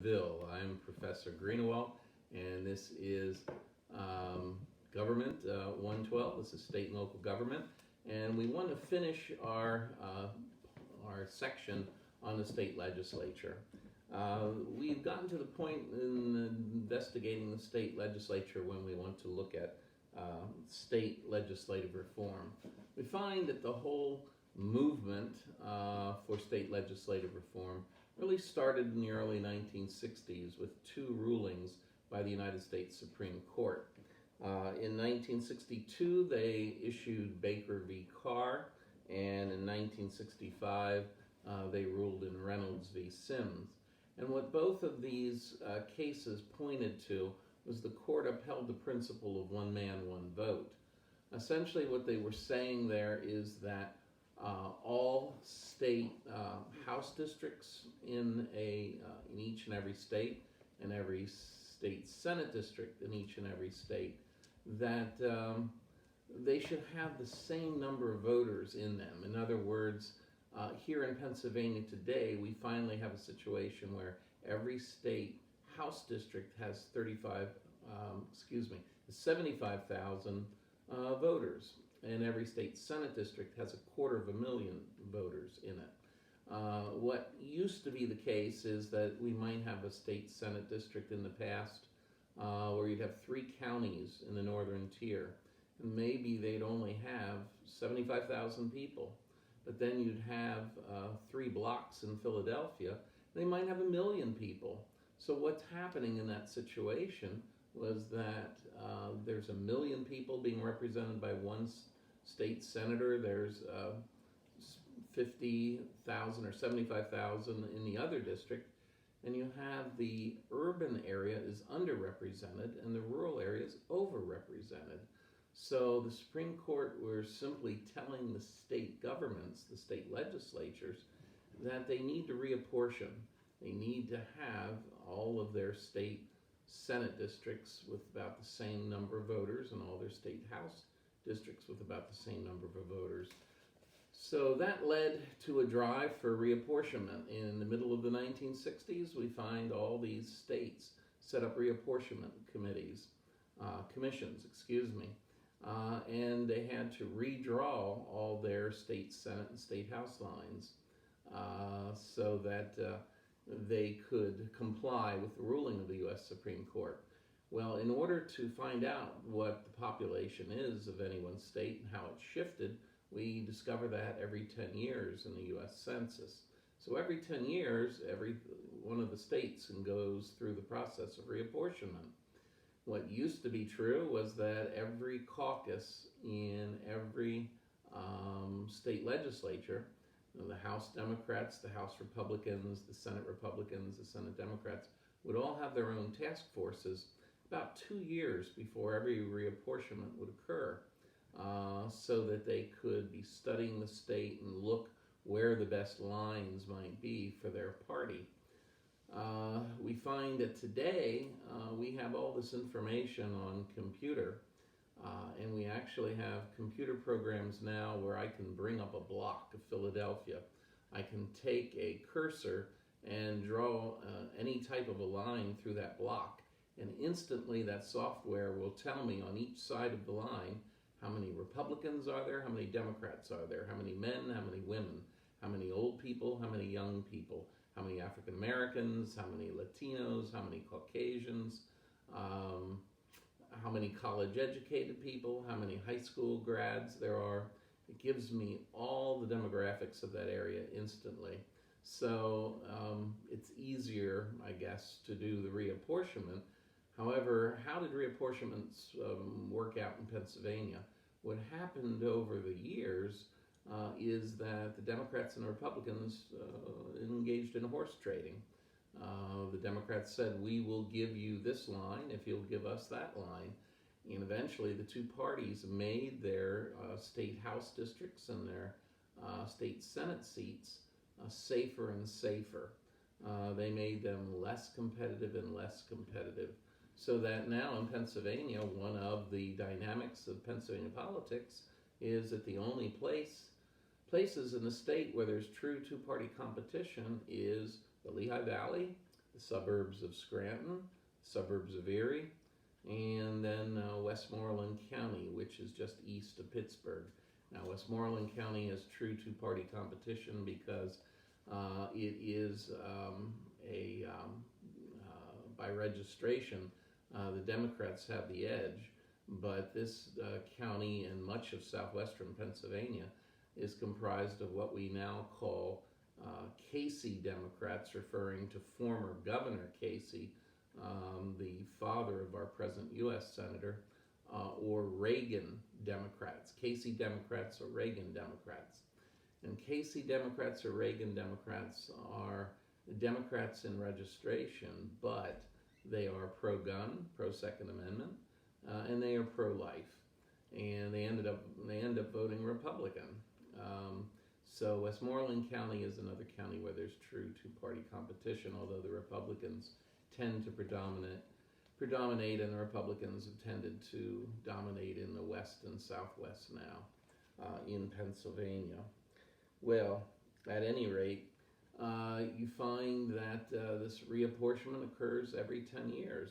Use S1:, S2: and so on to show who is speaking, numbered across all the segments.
S1: I'm Professor Greenawalt, and this is Government 112. This is state and local government, and we want to finish our section on the state legislature. We've gotten to the point in investigating the state legislature when we want to look at state legislative reform. We find that the whole movement for state legislative reform really started in the early 1960s with two rulings by the United States Supreme Court. In 1962, they issued Baker v. Carr, and in 1965, they ruled in Reynolds v. Sims. And what both of these cases pointed to was the court upheld the principle of one man, one vote. Essentially, what they were saying there is that all state House districts in each and every state, and every state Senate district in each and every state, that they should have the same number of voters in them. In other words, here in Pennsylvania today, we finally have a situation where every state House district has 75,000 voters, and every state Senate district has 250,000 voters in it. What used to be the case is that we might have a state Senate district in the past where you'd have 3 counties in the northern tier, and maybe they'd only have 75,000 people. But then you'd have 3 blocks in Philadelphia, they might have 1 million people. So what's happening in that situation was that there's 1 million people being represented by one state senator, there's 50,000 or 75,000 in the other district, and you have the urban area is underrepresented and the rural area is overrepresented. So the Supreme Court were simply telling the state governments, the state legislatures, that they need to reapportion. They need to have all of their state Senate districts with about the same number of voters and all their state House districts with about the same number of voters. So that led to a drive for reapportionment. In the middle of the 1960s, we find all these states set up reapportionment commissions, and they had to redraw all their state Senate and state House lines so that they could comply with the ruling of the U.S. Supreme Court. Well, in order to find out what the population is of any one state and how it shifted, we discover that every 10 years in the U.S. Census. So every 10 years, every one of the states goes through the process of reapportionment. What used to be true was that every caucus in every state legislature, the House Democrats, the House Republicans, the Senate Republicans, the Senate Democrats, would all have their own task forces about 2 years before every reapportionment would occur, so that they could be studying the state and look where the best lines might be for their party. We find that today we have all this information on computer, and we actually have computer programs now where I can bring up a block of Philadelphia. I can take a cursor and draw any type of a line through that block, and instantly that software will tell me on each side of the line how many Republicans are there, how many Democrats are there, how many men, how many women, how many old people, how many young people, how many African Americans, how many Latinos, how many Caucasians, how many college educated people, how many high school grads there are. It gives me all the demographics of that area instantly. So it's easier, I guess, to do the reapportionment. However, how did reapportionments work out in Pennsylvania? What happened over the years is that the Democrats and the Republicans engaged in horse trading. The Democrats said, we will give you this line if you'll give us that line. And eventually the two parties made their state House districts and their state Senate seats safer and safer. They made them less competitive and less competitive. So that now in Pennsylvania, one of the dynamics of Pennsylvania politics is that the only places in the state where there's true two-party competition is the Lehigh Valley, the suburbs of Scranton, suburbs of Erie, and then Westmoreland County, which is just east of Pittsburgh. Now, Westmoreland County is true two-party competition because it is by registration, the Democrats have the edge, but this county and much of southwestern Pennsylvania is comprised of what we now call Casey Democrats, referring to former Governor Casey, the father of our present U.S. Senator, or Reagan Democrats, Casey Democrats or Reagan Democrats. And Casey Democrats or Reagan Democrats are Democrats in registration, but they are pro-gun, pro-Second Amendment, and they are pro-life. And they end up voting Republican. So Westmoreland County is another county where there's true two-party competition, although the Republicans tend to predominate, and the Republicans have tended to dominate in the west and southwest now in Pennsylvania. Well, at any rate, you find that this reapportionment occurs every 10 years.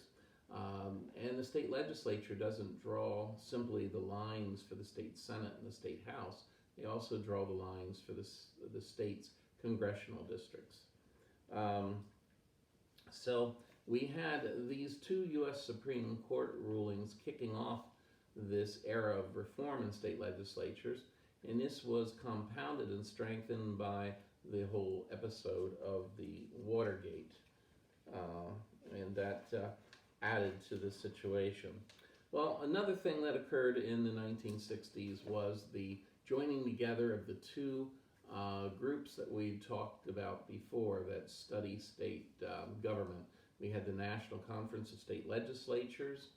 S1: And the state legislature doesn't draw simply the lines for the state Senate and the state House. They also draw the lines for the state's congressional districts. So we had these two U.S. Supreme Court rulings kicking off this era of reform in state legislatures, and this was compounded and strengthened by the whole episode of the Watergate, and that added to the situation. Well, another thing that occurred in the 1960s was the joining together of the two groups that we talked about before that study state government. We had the National Conference of State Legislatures,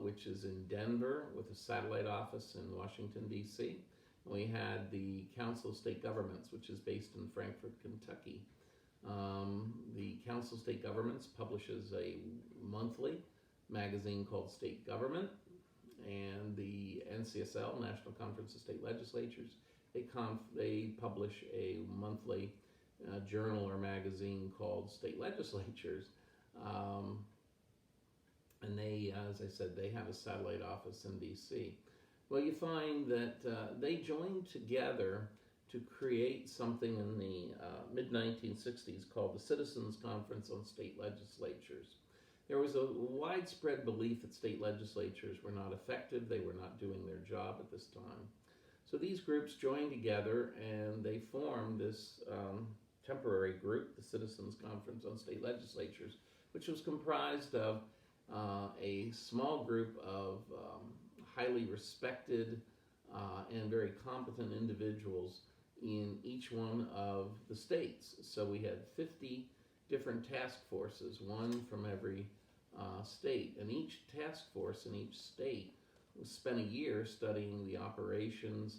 S1: which is in Denver with a satellite office in Washington, D.C. We had the Council of State Governments, which is based in Frankfort, Kentucky. The Council of State Governments publishes a monthly magazine called State Government, and the NCSL, National Conference of State Legislatures, they publish a monthly journal or magazine called State Legislatures. And they, as I said, they have a satellite office in D.C. Well, you find that they joined together to create something in the mid-1960s called the Citizens Conference on State Legislatures. There was a widespread belief that state legislatures were not effective, they were not doing their job at this time. So these groups joined together and they formed this temporary group, the Citizens Conference on State Legislatures, which was comprised of a small group of highly respected and very competent individuals in each one of the states. So we had 50 different task forces, one from every state, and each task force in each state spent a year studying the operations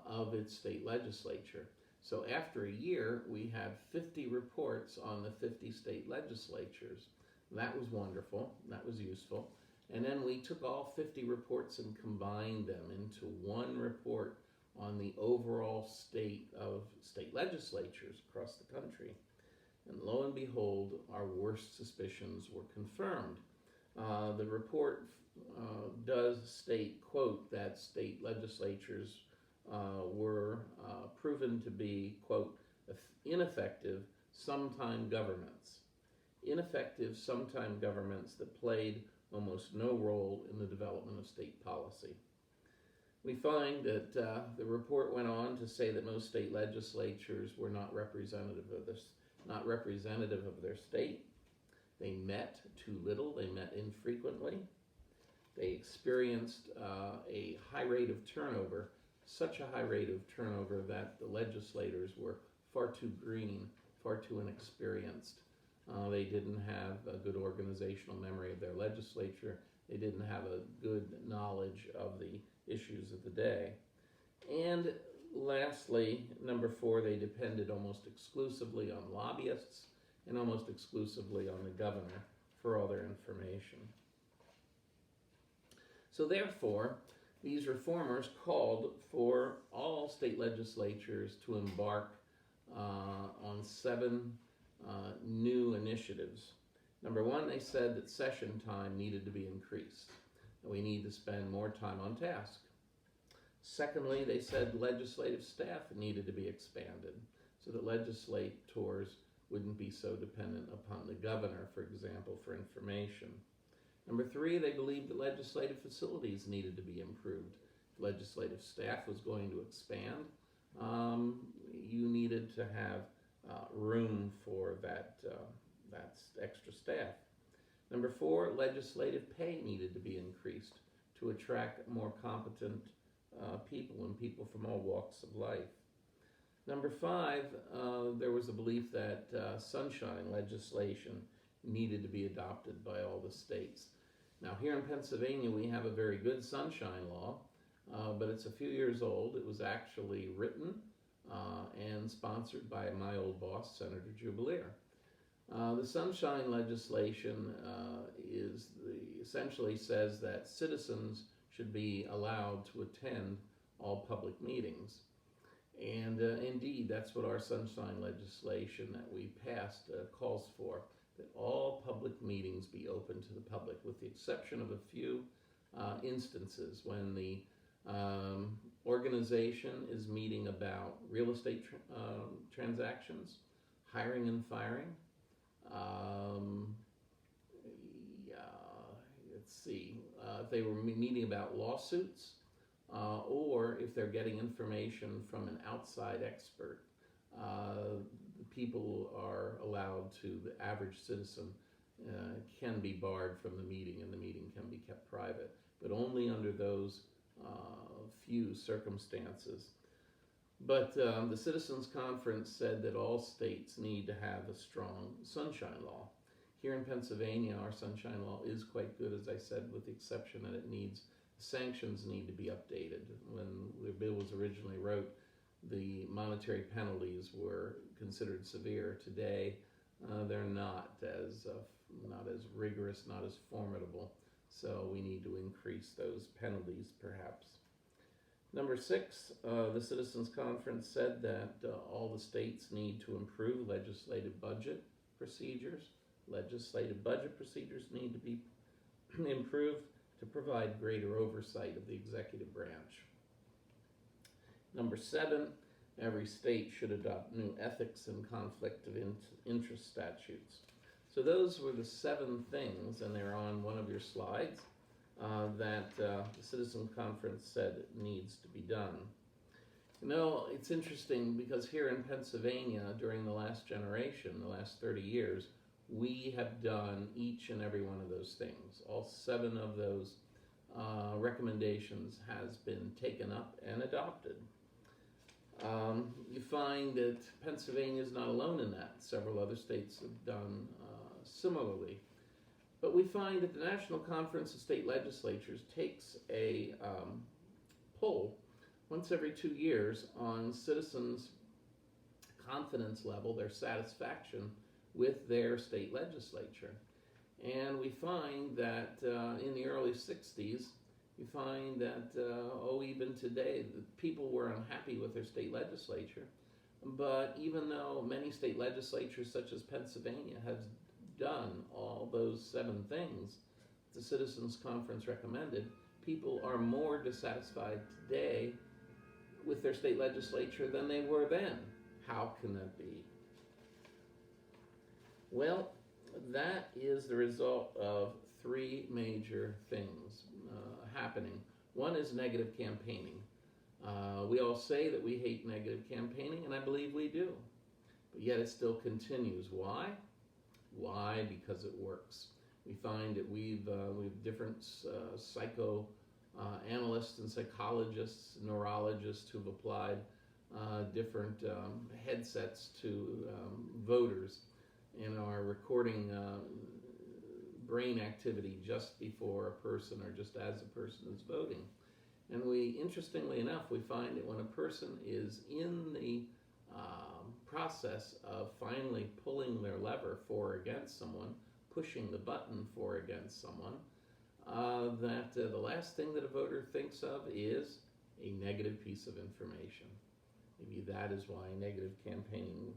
S1: of its state legislature. So after a year, we had 50 reports on the 50 state legislatures. That was wonderful, that was useful. And then we took all 50 reports and combined them into one report on the overall state of state legislatures across the country. And lo and behold, our worst suspicions were confirmed. The report does state, quote, that state legislatures were proven to be, quote, ineffective sometime governments. Ineffective sometime governments that played almost no role in the development of state policy. We find that the report went on to say that most state legislatures were not representative of their state. They met too little, they met infrequently. They experienced a high rate of turnover, such a high rate of turnover that the legislators were far too green, far too inexperienced. They didn't have a good organizational memory of their legislature. They didn't have a good knowledge of the issues of the day. And lastly, number 4, they depended almost exclusively on lobbyists and almost exclusively on the governor for all their information. So therefore, these reformers called for all state legislatures to embark on 7 new initiatives. Number one, they said that session time needed to be increased. We need to spend more time on task. Secondly, they said legislative staff needed to be expanded so that legislators wouldn't be so dependent upon the governor, for example, for information. Number three, they believed that legislative facilities needed to be improved. If legislative staff was going to expand, you needed to have room for that extra staff. Number four, legislative pay needed to be increased to attract more competent people and people from all walks of life. Number five, there was a belief that sunshine legislation needed to be adopted by all the states. Now, here in Pennsylvania, we have a very good sunshine law, but it's a few years old. It was actually written and sponsored by my old boss, Senator Jubileer. The sunshine legislation essentially says that citizens should be allowed to attend all public meetings. And indeed, that's what our sunshine legislation that we passed calls for, that all public meetings be open to the public, with the exception of a few instances when the organization is meeting about real estate transactions, hiring and firing. If they were meeting about lawsuits, or if they're getting information from an outside expert, people are allowed to, the average citizen can be barred from the meeting and the meeting can be kept private, but only under those few circumstances. But the Citizens Conference said that all states need to have a strong sunshine law. Here in Pennsylvania, our sunshine law is quite good, as I said, with the exception that sanctions need to be updated. When the bill was originally wrote, the monetary penalties were considered severe. Today, they're not as rigorous, not as formidable. So we need to increase those penalties, perhaps. Number six, the Citizens Conference said that all the states need to improve legislative budget procedures. Legislative budget procedures need to be improved to provide greater oversight of the executive branch. Number seven, every state should adopt new ethics and conflict of interest statutes. So those were the 7 things, and they're on one of your slides, that the Citizen Conference said needs to be done. You know, it's interesting because here in Pennsylvania, during the last generation, the last 30 years, we have done each and every one of those things. All 7 of those recommendations has been taken up and adopted. You find that Pennsylvania is not alone in that. Several other states have done similarly. But we find that the National Conference of State Legislatures takes a poll once every 2 years on citizens' confidence level, their satisfaction with their state legislature. And we find that in the early 60s, you find that, even today, the people were unhappy with their state legislature. But even though many state legislatures, such as Pennsylvania, have done all those 7 things the Citizens Conference recommended, people are more dissatisfied today with their state legislature than they were then. How can that be? Well, that is the result of 3 major things happening. One is negative campaigning. We all say that we hate negative campaigning, and I believe we do. But yet it still continues. Why? Why? Because it works. We find that we've different psychoanalysts and psychologists, neurologists who've applied different headsets to voters and are recording brain activity just before a person or just as a person is voting. And interestingly enough, we find that when a person is in the process of finally pulling their lever for or against someone, pushing the button for or against someone, that the last thing that a voter thinks of is a negative piece of information. Maybe that is why negative campaigning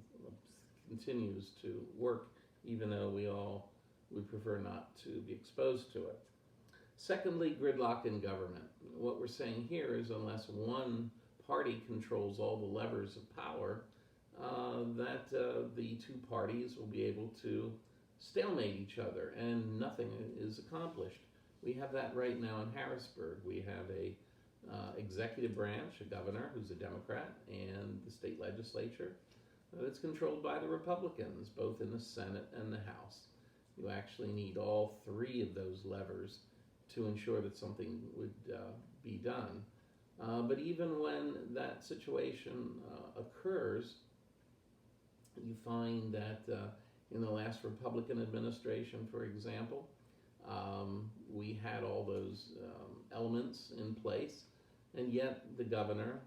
S1: continues to work, even though we prefer not to be exposed to it. Secondly, gridlock in government. What we're saying here is unless one party controls all the levers of power, that the two parties will be able to stalemate each other and nothing is accomplished. We have that right now in Harrisburg. We have a executive branch, a governor who's a Democrat, and the state legislature that's controlled by the Republicans, both in the Senate and the House. You actually need all three of those levers to ensure that something would be done. But even when that situation occurs, you find that in the last Republican administration, for example, we had all those elements in place, and yet the governor,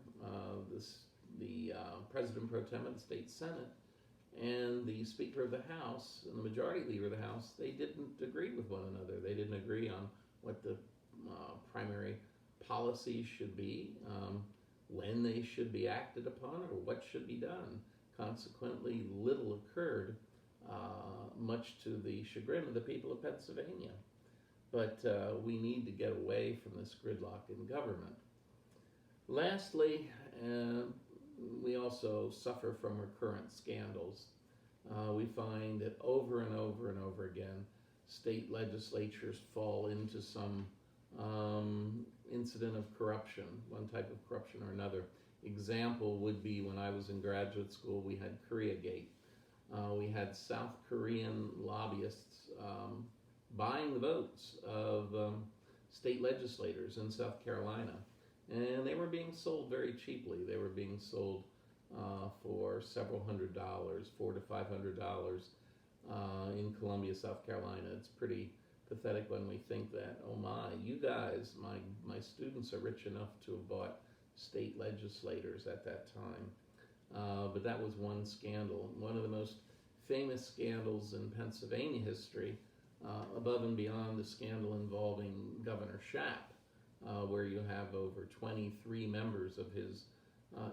S1: the president pro tem of the state Senate, and the Speaker of the House and the Majority Leader of the House, they didn't agree with one another. They didn't agree on what the primary policies should be, when they should be acted upon, or what should be done. Consequently, little occurred, much to the chagrin of the people of Pennsylvania. But we need to get away from this gridlock in government. Lastly, we also suffer from recurrent scandals. We find that over and over and over again, state legislatures fall into some incident of corruption, one type of corruption or another. Example would be when I was in graduate school, we had Koreagate. We had South Korean lobbyists buying the votes of state legislators in South Carolina. And they were being sold very cheaply. They were being sold for several $100s, $400 to $500 in Columbia, South Carolina. It's pretty pathetic when we think that, oh my, you guys, my students are rich enough to have bought state legislators at that time. But that was one scandal. One of the most famous scandals in Pennsylvania history, above and beyond the scandal involving Governor Shapp, where you have over 23 members of his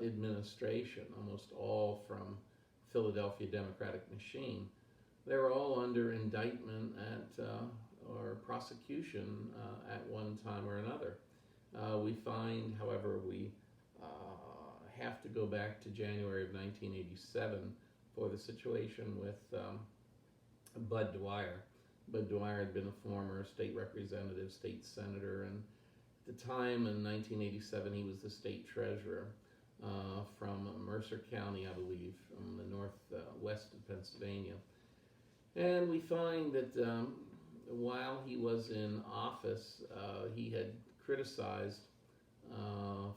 S1: administration, almost all from Philadelphia Democratic machine. They were all under indictment or prosecution at one time or another. We find, however, we have to go back to January of 1987 for the situation with Bud Dwyer. Bud Dwyer had been a former state representative, state senator, and at the time in 1987 he was the state treasurer from Mercer County, I believe, from the northwest of Pennsylvania. And we find that while he was in office, he had criticized,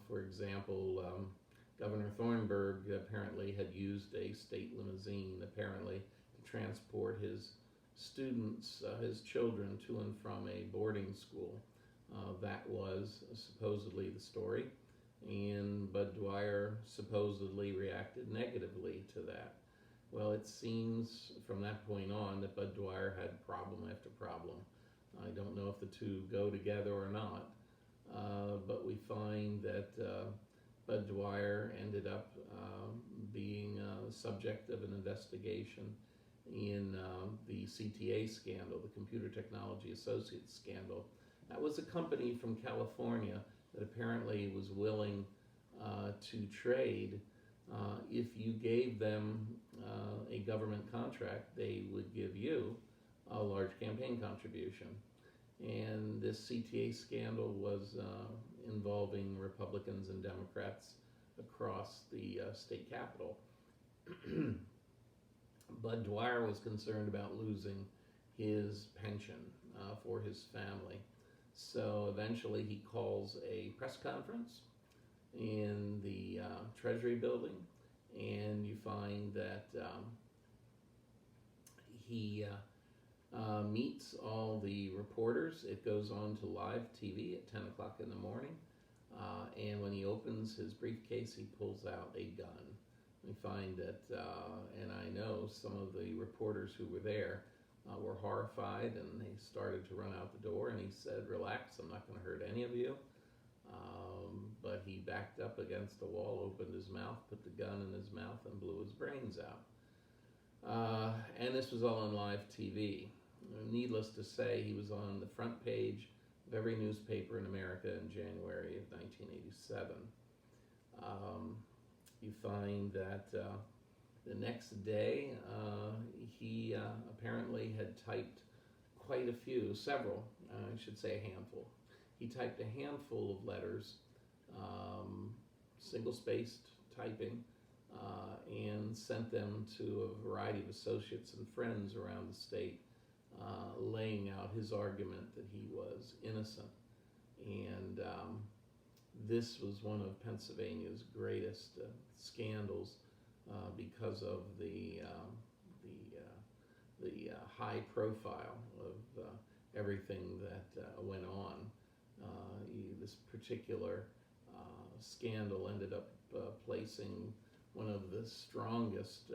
S1: for example, Governor Thornburg apparently had used a state limousine, apparently, to transport his students, his children, to and from a boarding school. That was supposedly the story, and Bud Dwyer supposedly reacted negatively to that. Well, it seems from that point on that Bud Dwyer had problem after problem. I don't know if the two go together or not, but we find that Bud Dwyer ended up being subject of an investigation in the CTA scandal, the Computer Technology Associates scandal. That was a company from California that apparently was willing to trade. If you gave them a government contract, they would give you a large campaign contribution. And this CTA scandal was involving Republicans and Democrats across the state capitol. Bud Dwyer was concerned about losing his pension for his family. So eventually he calls a press conference in the Treasury building, and you find that he meets all the reporters. It goes on to live TV at 10 o'clock in the morning, and when he opens his briefcase, he pulls out a gun. We find that, and I know some of the reporters who were there were horrified, and they started to run out the door, and he said, "Relax, I'm not going to hurt any of you." But he backed up against the wall, opened his mouth, put the gun in his mouth, and blew his brains out. And this was all on live TV. Needless to say, he was on the front page of every newspaper in America in January of 1987. You find that the next day he apparently had typed quite a few, several, I should say a handful. He typed a handful of letters, single-spaced typing, and sent them to a variety of associates and friends around the state, laying out his argument that he was innocent. And this was one of Pennsylvania's greatest scandals because of the high profile of everything that went on. This particular scandal ended up placing one of the strongest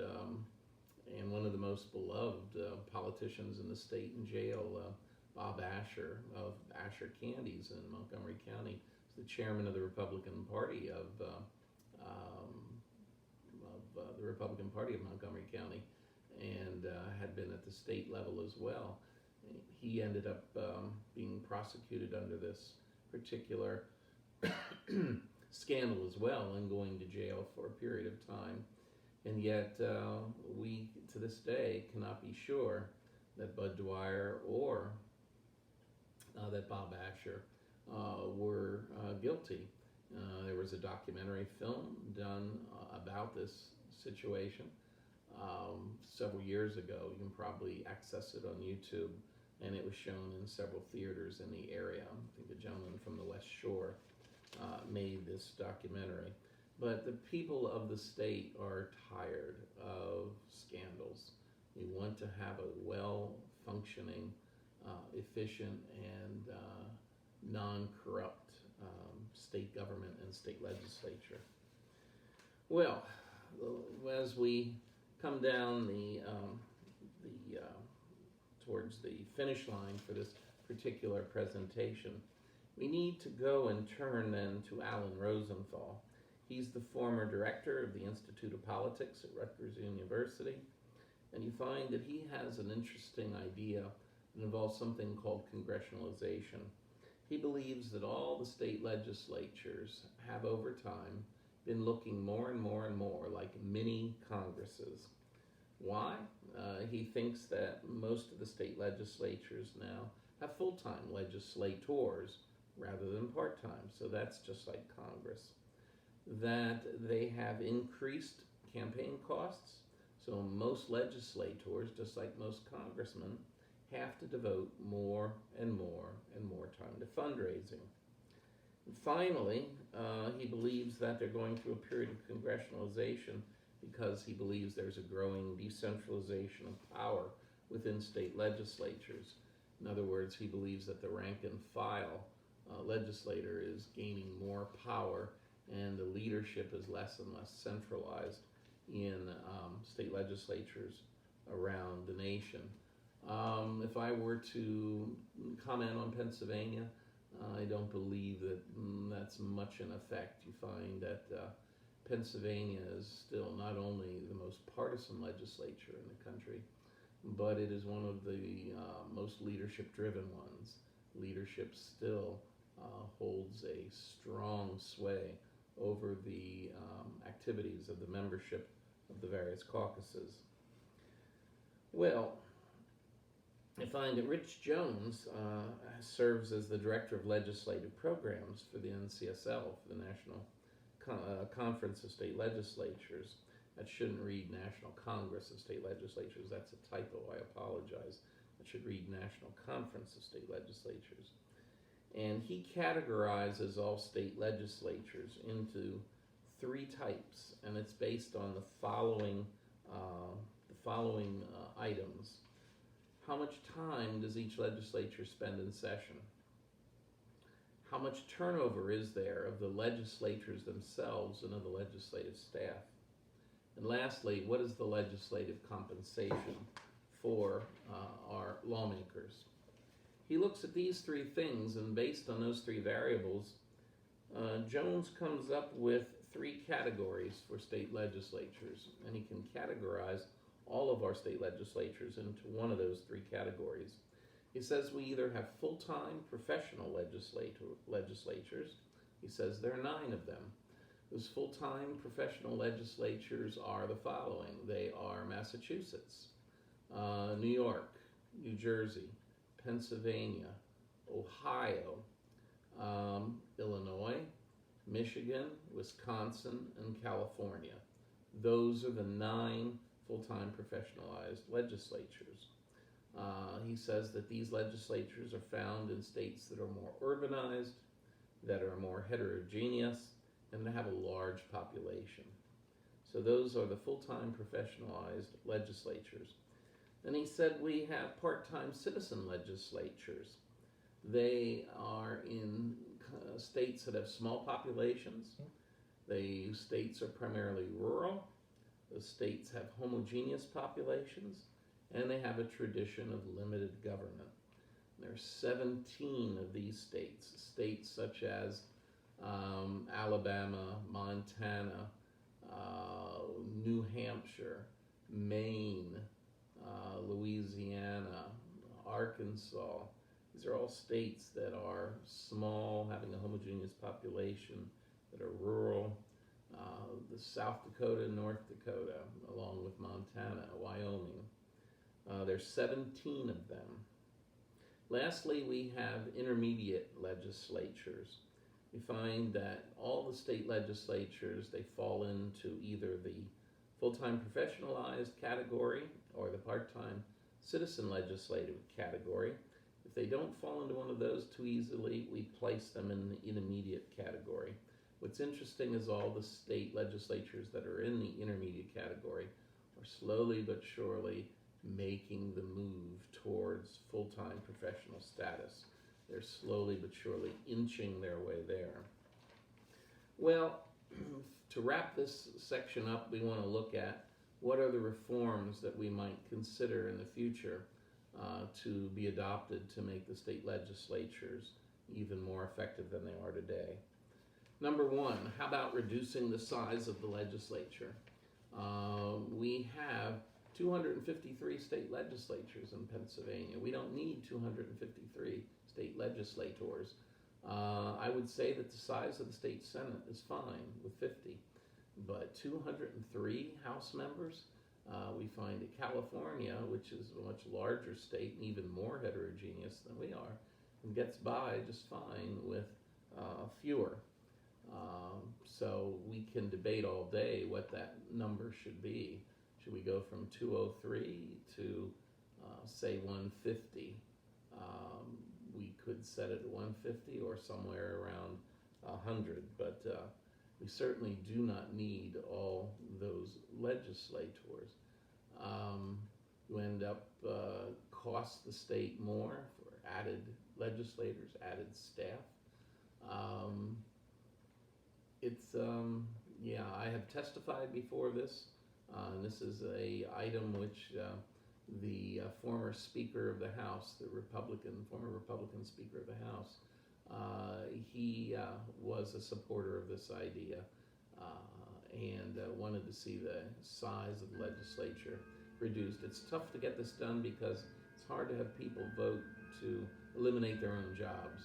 S1: and one of the most beloved politicians in the state in jail, Bob Asher of Asher Candies in Montgomery County. He's the chairman of the Republican Party of Montgomery County, and had been at the state level as well. He ended up being prosecuted under this particular scandal as well, and going to jail for a period of time. And yet we, to this day, cannot be sure that Bud Dwyer or that Bob Asher were guilty. There was a documentary film done about this situation several years ago. You can probably access it on YouTube, and it was shown in several theaters in the area. I think the gentleman from the West Shore made this documentary. But the people of the state are tired of scandals. We want to have a well-functioning, efficient, and non-corrupt state government and state legislature. Well, as we come down towards the finish line for this particular presentation, we need to go and turn then to Alan Rosenthal. He's the former director of the Institute of Politics at Rutgers University, and you find that he has an interesting idea that involves something called congressionalization. He believes that all the state legislatures have over time been looking more and more and more like mini Congresses. Why? He thinks that most of the state legislatures now have full-time legislators rather than part-time, so that's just like Congress. That they have increased campaign costs, so most legislators, just like most congressmen, have to devote more and more and more time to fundraising. And finally, he believes that they're going through a period of congressionalization because he believes there's a growing decentralization of power within state legislatures. In other words, he believes that the rank and file legislator is gaining more power, and the leadership is less and less centralized in state legislatures around the nation. If I were to comment on Pennsylvania, I don't believe that that's much in effect. You find that Pennsylvania is still not only the most partisan legislature in the country, but it is one of the most leadership-driven ones. Leadership still holds a strong sway over the activities of the membership of the various caucuses. Well, I find that Rich Jones serves as the Director of Legislative Programs for the NCSL, for the National Conference of State Legislatures. That shouldn't read National Congress of State Legislatures. That's a typo. I apologize. It should read National Conference of State Legislatures. And he categorizes all state legislatures into three types, and it's based on the following items. How much time does each legislature spend in session? How much turnover is there of the legislators themselves and of the legislative staff? And lastly, what is the legislative compensation for our lawmakers? He looks at these three things, and based on those three variables, Jones comes up with three categories for state legislatures, and he can categorize all of our state legislatures into one of those three categories. He says we either have full-time professional legislatures. He says there are 9 of them. Those full-time professional legislatures are the following. They are Massachusetts, New York, New Jersey, Pennsylvania, Ohio, Illinois, Michigan, Wisconsin, and California. Those are the 9 full-time professionalized legislatures. He says that these legislatures are found in states that are more urbanized, that are more heterogeneous, and that have a large population. So those are the full-time professionalized legislatures. Then he said we have part-time citizen legislatures. They are in states that have small populations. The states are primarily rural. The states have homogeneous populations, and they have a tradition of limited government. There are 17 of these states, states such as Alabama, Montana, New Hampshire, Maine, Louisiana, Arkansas. These are all states that are small, having a homogeneous population, that are rural. The South Dakota and North Dakota, along with Montana, Wyoming. There's 17 of them. Lastly, we have intermediate legislatures. We find that all the state legislatures, they fall into either the full-time professionalized category or the part-time citizen legislative category. If they don't fall into one of those too easily, we place them in the intermediate category. What's interesting is all the state legislatures that are in the intermediate category are slowly but surely making the move towards full-time professional status. They're slowly but surely inching their way there. Well, to wrap this section up, we want to look at what are the reforms that we might consider in the future to be adopted to make the state legislatures even more effective than they are today. Number 1, how about reducing the size of the legislature? We have 253 state legislatures in Pennsylvania. We don't need 253 state legislators. I would say that the size of the state Senate is fine with 50, but 203 House members, we find that California, which is a much larger state and even more heterogeneous than we are, and gets by just fine with fewer. So we can debate all day what that number should be. Should we go from 203 to, say, 150? We could set it at 150 or somewhere around 100, but we certainly do not need all those legislators. You end up cost the state more for added legislators, added staff. I have testified before this. And this is a item which the former Speaker of the House, former Republican Speaker of the House, he was a supporter of this idea and wanted to see the size of the legislature reduced. It's tough to get this done because it's hard to have people vote to eliminate their own jobs.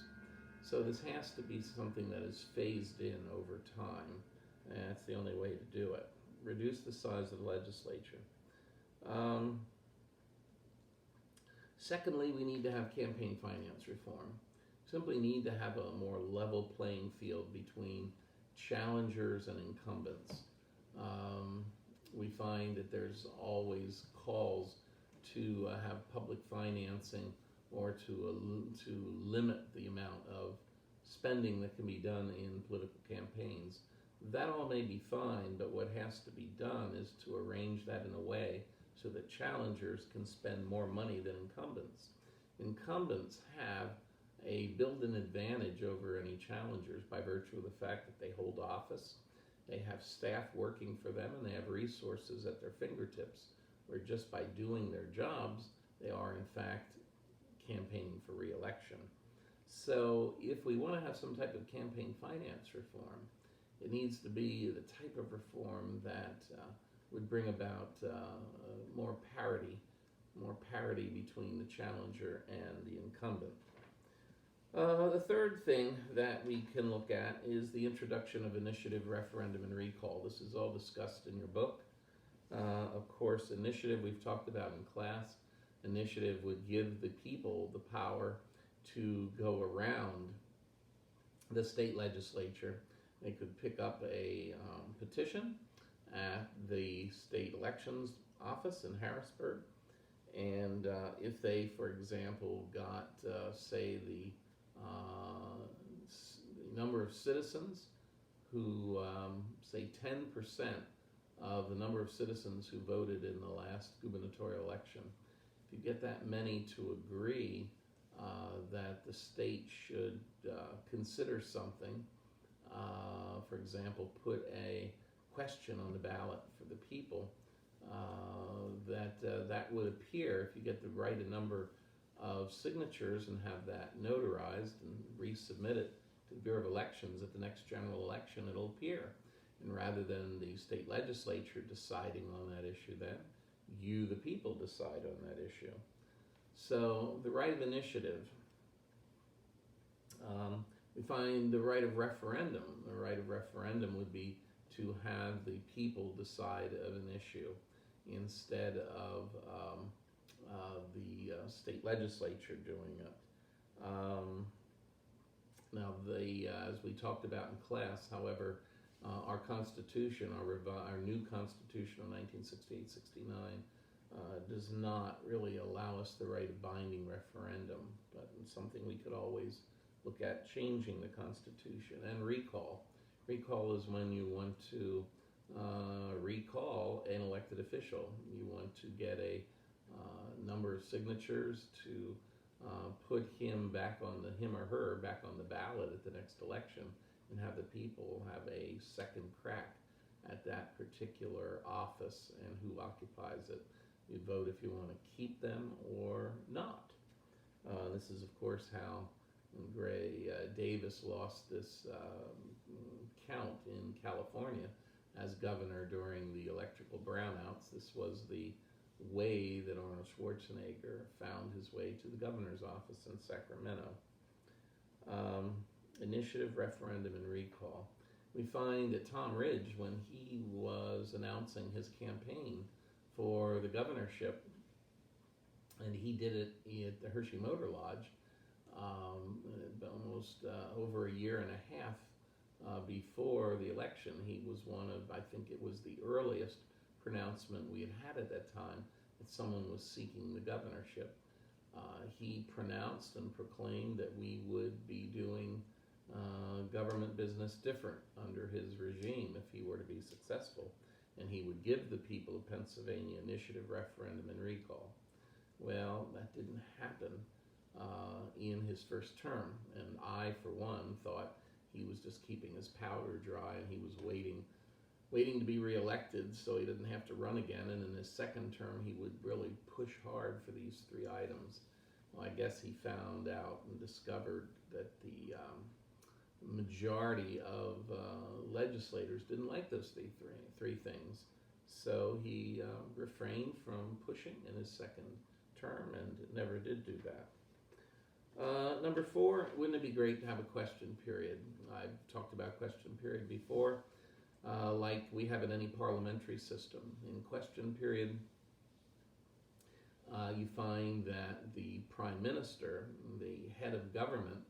S1: So this has to be something that is phased in over time, and that's the only way to do it. Reduce the size of the legislature. Secondly, we need to have campaign finance reform. Simply need to have a more level playing field between challengers and incumbents. We find that there's always calls to have public financing or to limit the amount of spending that can be done in political campaigns. That all may be fine, but what has to be done is to arrange that in a way so that challengers can spend more money than incumbents. Incumbents have a built-in advantage over any challengers by virtue of the fact that they hold office, they have staff working for them, and they have resources at their fingertips, where just by doing their jobs, they are in fact campaigning for re-election. So if we want to have some type of campaign finance reform, it needs to be the type of reform that would bring about more parity, between the challenger and the incumbent. The third thing that we can look at is the introduction of initiative, referendum, and recall. This is all discussed in your book. Of course, initiative we've talked about in class. Initiative would give the people the power to go around the state legislature. They could pick up a petition at the state elections office in Harrisburg, and if they, for example, got, say, the number of citizens who, say, 10% of the number of citizens who voted in the last gubernatorial election, if you get that many to agree that the state should consider something, for example, put a question on the ballot for the people, that would appear, if you get the right number of signatures and have that notarized and resubmit it to the Bureau of Elections at the next general election, it'll appear. And rather than the state legislature deciding on that issue, then you, the people, decide on that issue. So the right of initiative. We find the right of referendum. The right of referendum would be to have the people decide of an issue instead of the state legislature doing it. Now, as we talked about in class, however, our Constitution, our new Constitution of 1968-69, does not really allow us the right of binding referendum, but it's something we could always look at changing the Constitution. And recall. Recall is when you want to recall an elected official. You want to get a number of signatures to put him or her back on the ballot at the next election, and have the people have a second crack at that particular office and who occupies it. You vote if you want to keep them or not. This is, of course, how Gray Davis lost this count in California as governor during the electrical brownouts. This was the way that Arnold Schwarzenegger found his way to the governor's office in Sacramento. Initiative, referendum, and recall. We find that Tom Ridge, when he was announcing his campaign for the governorship, and he did it at the Hershey Motor Lodge, almost over a year and a half before the election. He was one of, I think it was the earliest pronouncement we had at that time that someone was seeking the governorship. He pronounced and proclaimed that we would be doing government business different under his regime if he were to be successful, and he would give the people of Pennsylvania initiative, referendum, and recall. Well, that didn't happen in his first term, and I, for one, thought he was just keeping his powder dry, and he was waiting to be reelected so he didn't have to run again, and in his second term he would really push hard for these three items. Well, I guess he found out and discovered that the majority of legislators didn't like those three things, so he refrained from pushing in his second term and never did do that. Number 4, wouldn't it be great to have a question period? I've talked about question period before, like we have in any parliamentary system. In question period, you find that the prime minister, the head of government,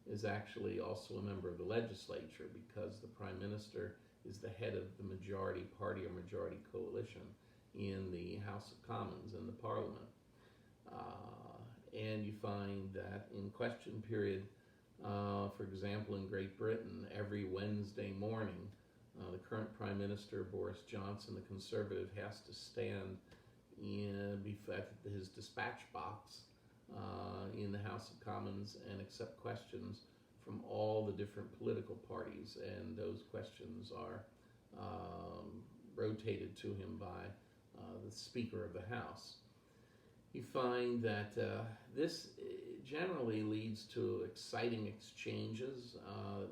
S1: is actually also a member of the legislature, because the prime minister is the head of the majority party or majority coalition in the House of Commons, in the Parliament. And you find that in question period, for example, in Great Britain, every Wednesday morning, the current Prime Minister, Boris Johnson, the Conservative, has to stand at his dispatch box in the House of Commons and accept questions from all the different political parties, and those questions are rotated to him by the Speaker of the House. You find that this generally leads to exciting exchanges,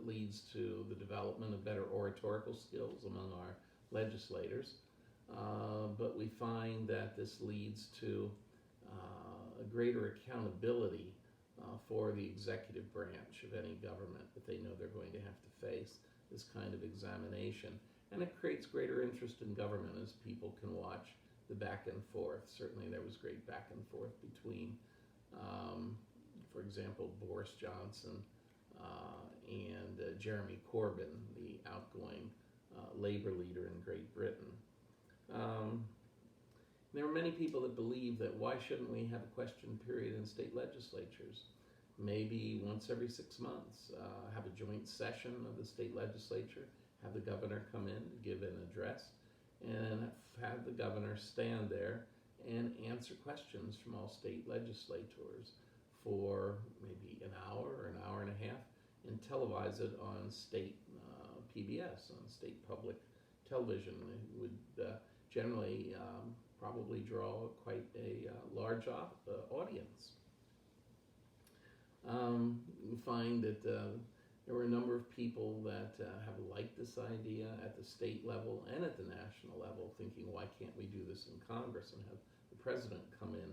S1: leads to the development of better oratorical skills among our legislators. but we find that this leads to a greater accountability for the executive branch of any government, that they know they're going to have to face this kind of examination. And it creates greater interest in government as people can watch the back and forth. Certainly there was great back and forth between, for example, Boris Johnson and Jeremy Corbyn, the outgoing Labour leader in Great Britain. There are many people that believe that why shouldn't we have a question period in state legislatures? Maybe once every 6 months, have a joint session of the state legislature, have the governor come in, give an address, and have the governor stand there and answer questions from all state legislators for maybe an hour or an hour and a half, and televise it on state PBS, on state public television. It would generally probably draw quite a large audience. We find that there were a number of people that have liked this idea at the state level and at the national level, thinking, why can't we do this in Congress and have the president come in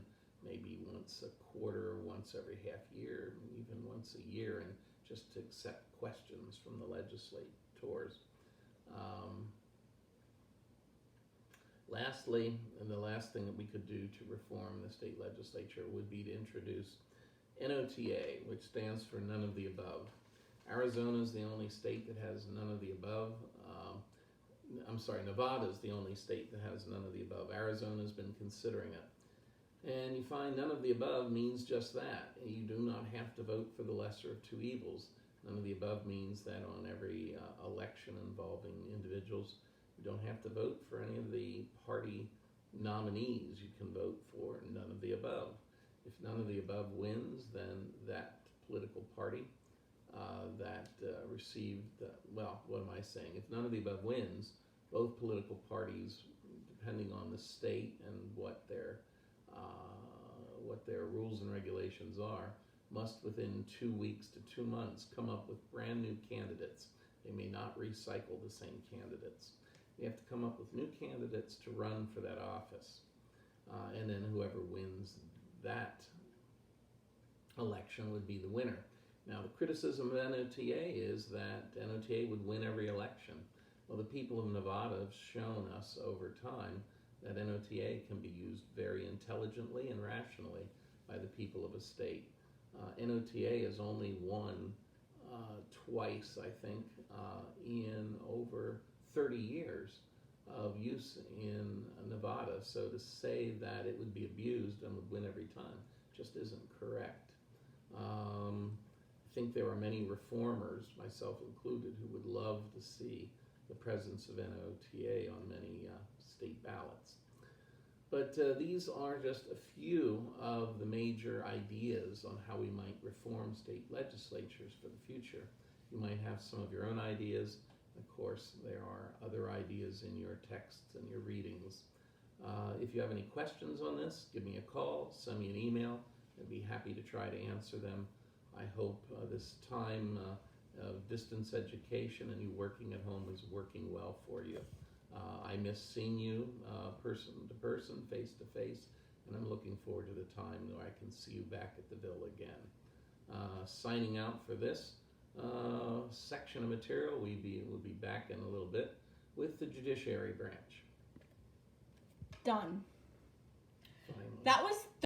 S1: maybe once a quarter, once every half year, even once a year, and just to accept questions from the legislators. Lastly, and the last thing that we could do to reform the state legislature would be to introduce NOTA, which stands for none of the above. Arizona is the only state that has none of the above. Nevada is the only state that has none of the above. Arizona's been considering it. And you find none of the above means just that. You do not have to vote for the lesser of two evils. None of the above means that on every election involving individuals, you don't have to vote for any of the party nominees. You can vote for none of the above. If none of the above wins, then that political party that received, if none of the above wins, both political parties, depending on the state and what their rules and regulations are, must within 2 weeks to 2 months come up with brand new candidates. They may not recycle the same candidates. They have to come up with new candidates to run for that office. And then whoever wins that election would be the winner. Now, the criticism of NOTA is that NOTA would win every election. Well, the people of Nevada have shown us over time that NOTA can be used very intelligently and rationally by the people of a state. NOTA has only won twice, I think, in over 30 years of use in Nevada. So to say that it would be abused and would win every time just isn't correct. I think there are many reformers, myself included, who would love to see the presence of NOTA on many state ballots. But these are just a few of the major ideas on how we might reform state legislatures for the future. You might have some of your own ideas. Of course, there are other ideas in your texts and your readings. If you have any questions on this, give me a call, send me an email. I'd be happy to try to answer them. I hope this time of distance education and you working at home is working well for you. I miss seeing you person to person, face to face, and I'm looking forward to the time where I can see you back at the Ville again. Signing out for this section of material, we'll be back in a little bit with the judiciary branch.
S2: Done.
S1: Finally.
S2: That was